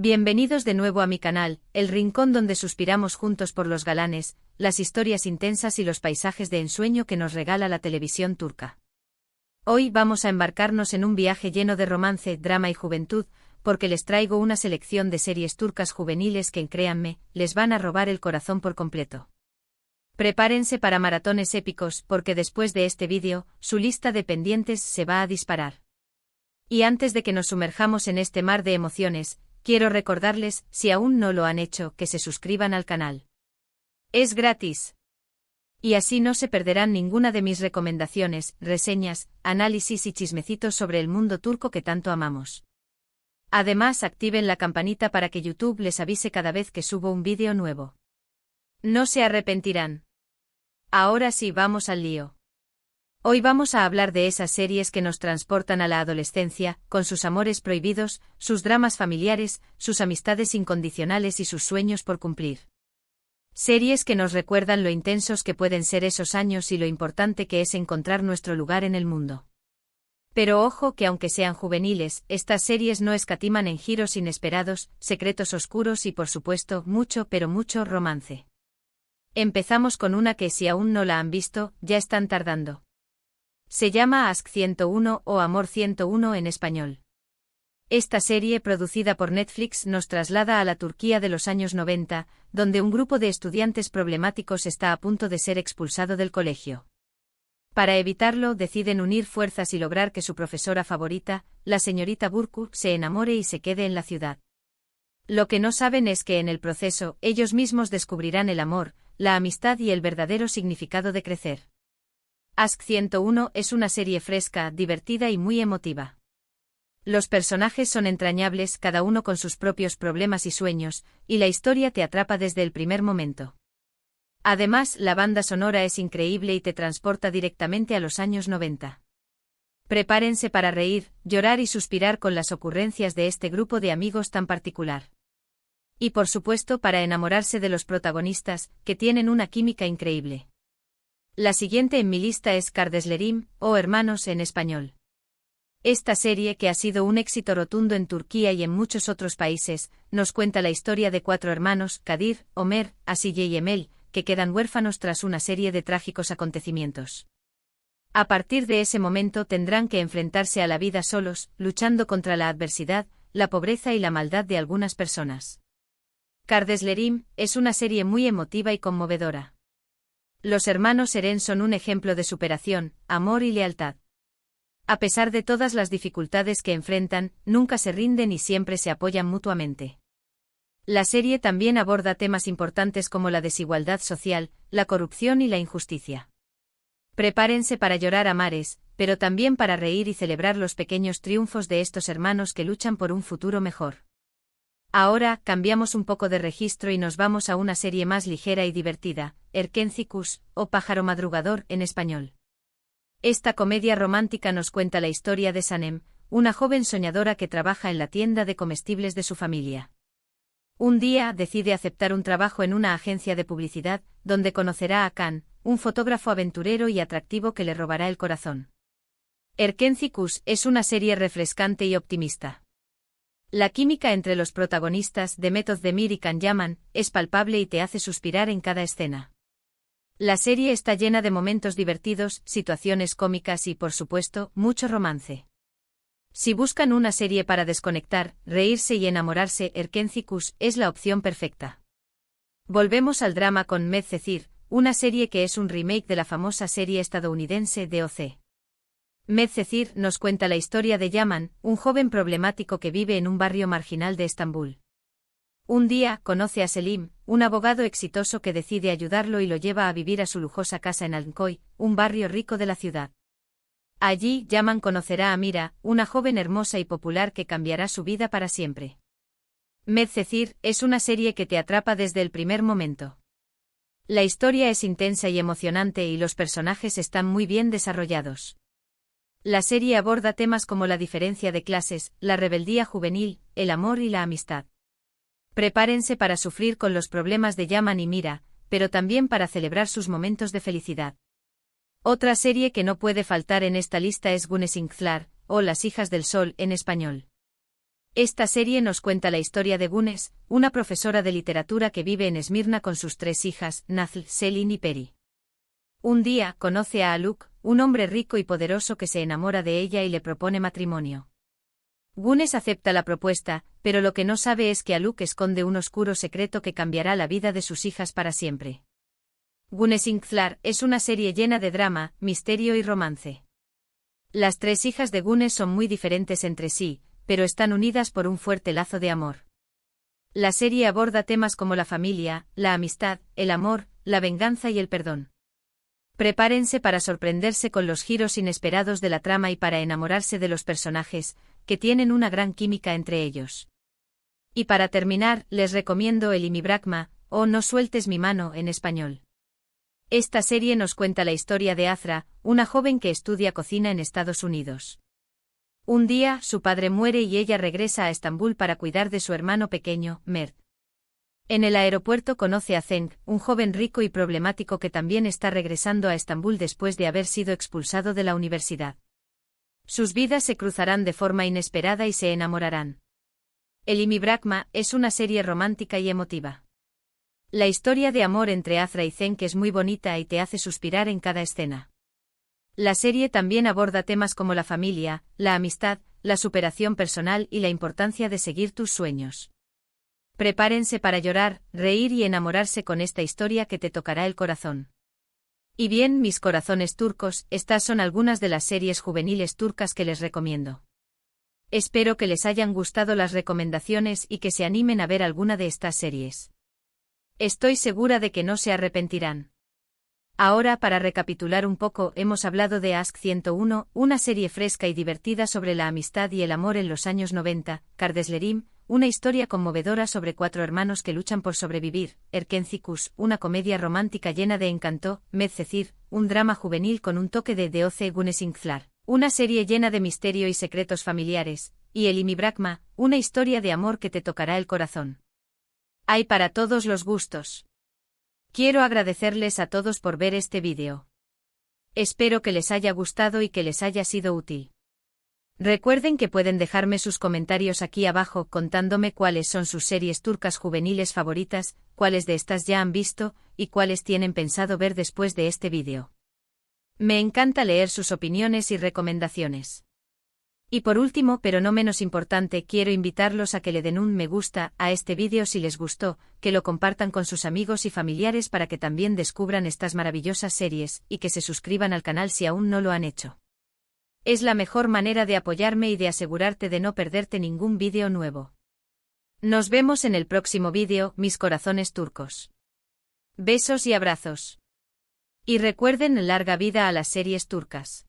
Bienvenidos de nuevo a mi canal, el rincón donde suspiramos juntos por los galanes, las historias intensas y los paisajes de ensueño que nos regala la televisión turca. Hoy vamos a embarcarnos en un viaje lleno de romance, drama y juventud, porque les traigo una selección de series turcas juveniles que, créanme, les van a robar el corazón por completo. Prepárense para maratones épicos, porque después de este vídeo, su lista de pendientes se va a disparar. Y antes de que nos sumerjamos en este mar de emociones, quiero recordarles, si aún no lo han hecho, que se suscriban al canal. Es gratis. Y así no se perderán ninguna de mis recomendaciones, reseñas, análisis y chismecitos sobre el mundo turco que tanto amamos. Además, activen la campanita para que YouTube les avise cada vez que subo un vídeo nuevo. No se arrepentirán. Ahora sí, vamos al lío. Hoy vamos a hablar de esas series que nos transportan a la adolescencia, con sus amores prohibidos, sus dramas familiares, sus amistades incondicionales y sus sueños por cumplir. Series que nos recuerdan lo intensos que pueden ser esos años y lo importante que es encontrar nuestro lugar en el mundo. Pero ojo que aunque sean juveniles, estas series no escatiman en giros inesperados, secretos oscuros y por supuesto mucho pero mucho romance. Empezamos con una que si aún no la han visto, ya están tardando. Se llama Aşk 101 o Amor 101 en español. Esta serie producida por Netflix nos traslada a la Turquía de los años 90, donde un grupo de estudiantes problemáticos está a punto de ser expulsado del colegio. Para evitarlo, deciden unir fuerzas y lograr que su profesora favorita, la señorita Burcu, se enamore y se quede en la ciudad. Lo que no saben es que en el proceso, ellos mismos descubrirán el amor, la amistad y el verdadero significado de crecer. Aşk 101 es una serie fresca, divertida y muy emotiva. Los personajes son entrañables, cada uno con sus propios problemas y sueños, y la historia te atrapa desde el primer momento. Además, la banda sonora es increíble y te transporta directamente a los años 90. Prepárense para reír, llorar y suspirar con las ocurrencias de este grupo de amigos tan particular. Y por supuesto para enamorarse de los protagonistas, que tienen una química increíble. La siguiente en mi lista es Kardeşlerim, o Hermanos en español. Esta serie, que ha sido un éxito rotundo en Turquía y en muchos otros países, nos cuenta la historia de 4 hermanos, Kadir, Ömer, Asiye y Emel, que quedan huérfanos tras una serie de trágicos acontecimientos. A partir de ese momento tendrán que enfrentarse a la vida solos, luchando contra la adversidad, la pobreza y la maldad de algunas personas. Kardeşlerim es una serie muy emotiva y conmovedora. Los hermanos Eren son un ejemplo de superación, amor y lealtad. A pesar de todas las dificultades que enfrentan, nunca se rinden y siempre se apoyan mutuamente. La serie también aborda temas importantes como la desigualdad social, la corrupción y la injusticia. Prepárense para llorar a mares, pero también para reír y celebrar los pequeños triunfos de estos hermanos que luchan por un futuro mejor. Ahora, cambiamos un poco de registro y nos vamos a una serie más ligera y divertida, Erkenci Kuş, o Pájaro Madrugador en español. Esta comedia romántica nos cuenta la historia de Sanem, una joven soñadora que trabaja en la tienda de comestibles de su familia. Un día decide aceptar un trabajo en una agencia de publicidad, donde conocerá a Kaan, un fotógrafo aventurero y atractivo que le robará el corazón. Erkenci Kuş es una serie refrescante y optimista. La química entre los protagonistas, Demet Özdemir y Can Yaman, es palpable y te hace suspirar en cada escena. La serie está llena de momentos divertidos, situaciones cómicas y, por supuesto, mucho romance. Si buscan una serie para desconectar, reírse y enamorarse, Erkenci Kuş es la opción perfecta. Volvemos al drama con Medcezir, una serie que es un remake de la famosa serie estadounidense DOC. Medcezir nos cuenta la historia de Yaman, un joven problemático que vive en un barrio marginal de Estambul. Un día, conoce a Selim, un abogado exitoso que decide ayudarlo y lo lleva a vivir a su lujosa casa en Alnkoy, un barrio rico de la ciudad. Allí, Yaman conocerá a Mira, una joven hermosa y popular que cambiará su vida para siempre. Medcezir es una serie que te atrapa desde el primer momento. La historia es intensa y emocionante y los personajes están muy bien desarrollados. La serie aborda temas como la diferencia de clases, la rebeldía juvenil, el amor y la amistad. Prepárense para sufrir con los problemas de Yaman y Mira, pero también para celebrar sus momentos de felicidad. Otra serie que no puede faltar en esta lista es Güneş İnkizler, o Las hijas del sol en español. Esta serie nos cuenta la historia de Güneş, una profesora de literatura que vive en Esmirna con sus 3 hijas, Nazlı, Selin y Peri. Un día, conoce a Haluk, un hombre rico y poderoso que se enamora de ella y le propone matrimonio. Güneş acepta la propuesta, pero lo que no sabe es que Haluk esconde un oscuro secreto que cambiará la vida de sus hijas para siempre. Güneş Inkthlar es una serie llena de drama, misterio y romance. Las 3 hijas de Güneş son muy diferentes entre sí, pero están unidas por un fuerte lazo de amor. La serie aborda temas como la familia, la amistad, el amor, la venganza y el perdón. Prepárense para sorprenderse con los giros inesperados de la trama y para enamorarse de los personajes, que tienen una gran química entre ellos. Y para terminar, les recomiendo El mi Brakma, o No sueltes mi mano en español. Esta serie nos cuenta la historia de Azra, una joven que estudia cocina en Estados Unidos. Un día, su padre muere y ella regresa a Estambul para cuidar de su hermano pequeño, Mert. En el aeropuerto conoce a Cenk, un joven rico y problemático que también está regresando a Estambul después de haber sido expulsado de la universidad. Sus vidas se cruzarán de forma inesperada y se enamorarán. El mi Brakma es una serie romántica y emotiva. La historia de amor entre Azra y Cenk es muy bonita y te hace suspirar en cada escena. La serie también aborda temas como la familia, la amistad, la superación personal y la importancia de seguir tus sueños. Prepárense para llorar, reír y enamorarse con esta historia que te tocará el corazón. Y bien, mis corazones turcos, estas son algunas de las series juveniles turcas que les recomiendo. Espero que les hayan gustado las recomendaciones y que se animen a ver alguna de estas series. Estoy segura de que no se arrepentirán. Ahora, para recapitular un poco, hemos hablado de Aşk 101, una serie fresca y divertida sobre la amistad y el amor en los años 90, Kardeşlerim, una historia conmovedora sobre 4 hermanos que luchan por sobrevivir, Erkencikus, una comedia romántica llena de encanto, Medcezir, un drama juvenil con un toque de DOC Güneş Inkthlar, una serie llena de misterio y secretos familiares, y El mi Brakma, una historia de amor que te tocará el corazón. Hay para todos los gustos. Quiero agradecerles a todos por ver este vídeo. Espero que les haya gustado y que les haya sido útil. Recuerden que pueden dejarme sus comentarios aquí abajo contándome cuáles son sus series turcas juveniles favoritas, cuáles de estas ya han visto, y cuáles tienen pensado ver después de este vídeo. Me encanta leer sus opiniones y recomendaciones. Y por último, pero no menos importante, quiero invitarlos a que le den un me gusta a este vídeo si les gustó, que lo compartan con sus amigos y familiares para que también descubran estas maravillosas series, y que se suscriban al canal si aún no lo han hecho. Es la mejor manera de apoyarme y de asegurarte de no perderte ningún vídeo nuevo. Nos vemos en el próximo vídeo, mis corazones turcos. Besos y abrazos. Y recuerden, larga vida a las series turcas.